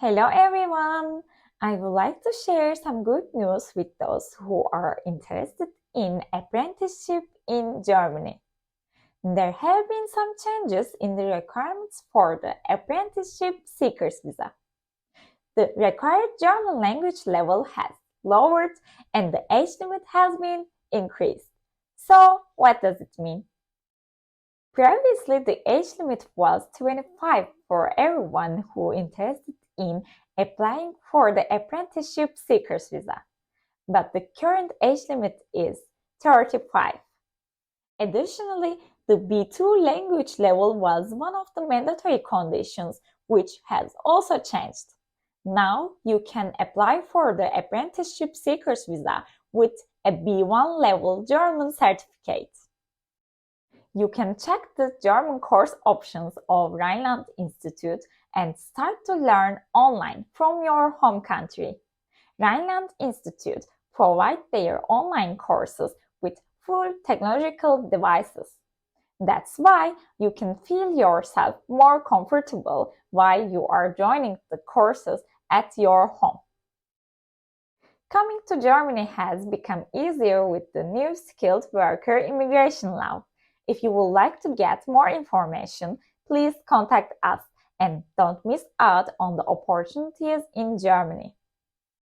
Hello everyone! I would like to share some good news with those who are interested in apprenticeship in Germany. There have been some changes in the requirements for the apprenticeship seekers visa. The required German language level has lowered and the age limit has been increased. So, what does it mean? Previously, the age limit was 25 for everyone who interested in applying for the apprenticeship seekers visa, but the current age limit is 35. Additionally, the B2 language level was one of the mandatory conditions, which has also changed. Now you can apply for the apprenticeship seekers visa with a B1 level German certificate. You can check the German course options of Rhineland Institute and start to learn online from your home country. Rhineland Institute provides their online courses with full technological devices. That's why you can feel yourself more comfortable while you are joining the courses at your home. Coming to Germany has become easier with the new skilled worker immigration law. If you would like to get more information, please contact us and don't miss out on the opportunities in Germany.